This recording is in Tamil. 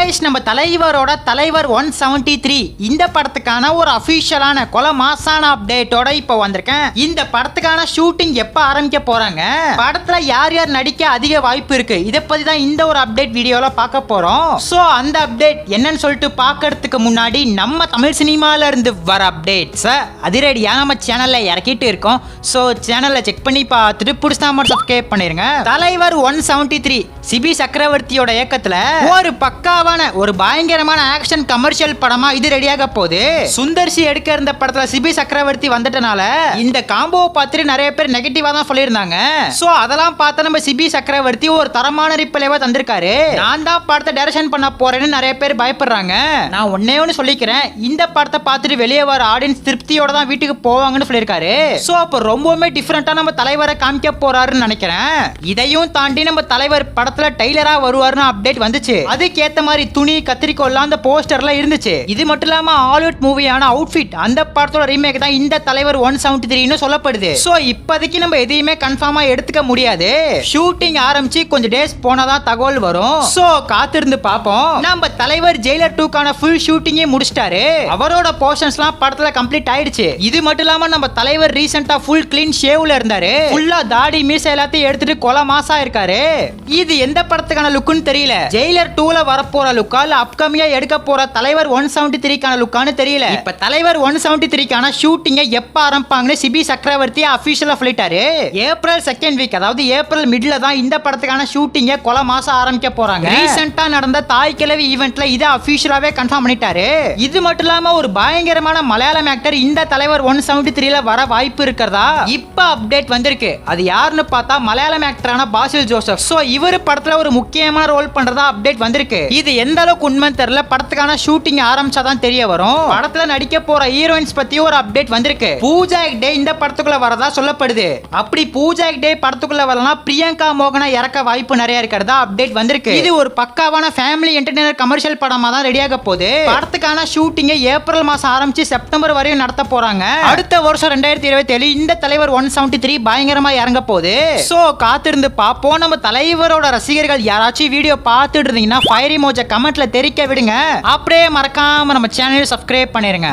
கைஸ் நம்ம தலைவரோட தலைவர் 173 இந்த படத்துக்கான ஒரு அபிஷியலான கொலை மாசான அப்டேட்டோட இப்போ வந்திருக்கேன். இந்த படத்துக்கான ஷூட்டிங் எப்ப ஆரம்பிக்க போறாங்க, படத்துல யார் யார் நடிக்க அதிக வாய்ப்பு இருக்கு, இதை பத்தி தான் இந்த ஒரு அப்டேட் வீடியோல பார்க்க போறோம். சோ அந்த அப்டேட் என்னன்னு சொல்லிட்டு பார்க்கறதுக்கு முன்னாடி நம்ம தமிழ் சினிமால இருந்து வர அப்டேட்ஸ் அதிரடியா நம்ம சேனல்ல இறக்கிட்டு இருக்கோம். சோ சேனல்ல செக் பண்ணி பார்த்துட்டு புடிச்சா மட்டும் சப்ஸ்கிரைப் பண்ணிருங்க. தலைவர் 173 சிபி சக்கரவர்த்தியோட இயக்கத்துல ஒரு பக்காவான ஒரு பயங்கரமான ஆக்ஷன் கமர்ஷியல் படமா இது ரெடியாக போகுது. சுந்தர்சி எடுக்க இருந்த படத்துல சிபி சக்கரவர்த்தி வந்துட்டனால இந்த காம்போ பார்த்துட்டு நிறைய பேர் நெகட்டிவா தான் சொல்லியிருந்தாங்க. சோ அதெல்லாம் பார்த்து நம்ம சிபி சக்கரவர்த்தி ஒரு தரமான ரிப்ளைவா தந்திருக்காரு. நான் தான் படத்தை டைரக்ஷன் பண்ண போறேன்னு நிறைய பேர் பயப்படுறாங்க. நான் ஒன்னே ஒன்னு சொல்லிக்கிறேன், இந்த படத்தை பார்த்துட்டு வெளியே வர ஆடியன்ஸ் திருப்தியோட தான் வீட்டுக்கு போவாங்கன்னு சொல்லியிருக்காரு. சோ அப்ப ரொம்பவுமே டிஃபரெண்டா நம்ம தலைவரை காமிக்க போறாருன்னு நினைக்கிறேன். இதையும் தாண்டி நம்ம தலைவர் படத்துல டைலரா வருவாருன்னு அப்டேட் வந்துச்சு. அதுக்கேத்த மாதிரி துணி கத்திரிக்கோல்லாம் அந்த போஸ்டர்ல இருந்துச்சு. இது மட்டும் இல்லாம ஹாலிவுட் மூவியான அவுட்ஃபிட் அந்த படத்தோட ரீமேக் தான் இந்த தலைவர் 173 ன்னு சொல்லப்படுது. சோ இப்போதைக்கு நம்ம எதையுமே கன்ஃபார்மா எடுத்துக்க முடியாது. ஷூட்டிங் ஆரம்பிச்சு கொஞ்சம் டேஸ் போனதான் தகவல் வரும். சோ காத்திருந்து பாப்போம். நம்ம தலைவர் ஜெயிலர் 2 கான ஃபுல் ஷூட்டிங்கே முடிச்சிட்டாரு. அவரோட போர்ஷன்ஸ்லாம் படத்துல கம்ப்ளீட் ஆயிடுச்சு. இது மட்டும் இல்லாம நம்ம தலைவர் ரீசெண்டா ஃபுல் க்ளீன் ஷேவ்ல இருந்தாரு. ஃபுல்லா தாடி மீச எல்லாத்தையும் எடுத்துட்டு கொலை மாசா இருக்காரு. இது எந்த படத்துக்கான லுக்குன்னு தெரியல. ஜெயிலர் 2ல வரப்போற லுக்கா இல்ல அப்கமிங்கா எடுக்க போற தலைவர் 173 கான லுக்கான்னு தெரியல. இப்ப தலைவர் 173 கான ஷூட்டிங்க எப்ப ஆரம்பிப்பாங்கன்னு சிபி சக்கரவர்த்தி அபிஷியலா சொல்லிட்டாரு. ஏப்ரல் செகண்ட் வீக், அதாவது ஏப்ரல் மிட்ல தான் இந்த படத்துக்கான ஷூட்டிங்க கொலை மாசம் ஆரம்பிக்க போறாங்க. ரீசெண்டா நடந்த தாய் கிழவி ஈவென்ட்ல இத அபிஷியலாவே கன்ஃபார்ம் பண்ணிட்டாரு. இது மட்டும் இல்லாம ஒரு பயங்கரமான மலையாளம் ஆக்டர் இந்த தலைவர் 173ல வர வாய்ப்பு இருக்கிறதா இப்ப அப்டேட் வந்திருக்கு. அது யாருன்னு பார்த்தா மலையாளம் ஆக்டரான பாசில் ஜோசப். சோ இவர் படத்துல ஒரு முக்கியமான ரோல் பண்றதா அப்டேட் வந்திருக்கு. இது எந்த அளவுக்கு உண்மைன்னு தெரியல. படத்துக்கான ஷூட்டிங் ஆரம்பிச்சாதான் தெரிய வரும். படத்துல நடிக்க போற ஹீரோயின்ஸ் பத்தி ஒரு அப்டேட் வந்திருக்கு. பூஜா ஹெக்டே இந்த படத்துக்குள்ள வரதா சொல்லப்படுது. அப்படி பூஜா ஹெக்டே படத்துக்குள்ள வரலாம் பிரியங்கா மோகனா இறக்க வாய்ப்பு நிறைய இருக்கிறதா அப்டேட் வந்திருக்கு. இது ஒரு பக்காவான ஃபேமிலி என்டர்டெய்னர் கமர்ஷியல் படமா தான் ரெடியாக போகுது. படத்துக்கான ஷூட்டிங் ஏப்ரல் மாசம் ஆரம்பிச்சு செப்டம்பர் வரையும் நடத்த போறாங்க. அடுத்த வருஷம் 2027 இந்த தலைவர் 173 பயங்கரமா இறங்க போகுது. சோ காத்திருந்து பாப்போம். நம்ம தலைவரோட ரசிகர்கள் யாராச்சும் வீடியோ பார்த்துட்டு இருந்தீங்கன்னா ஃபயர் இமோஜி கமெண்ட்ல தெரிவிக்க விடுங்க. அப்படியே மறக்காம நம்ம சேனலை சப்ஸ்கிரைப் பண்ணிருங்க.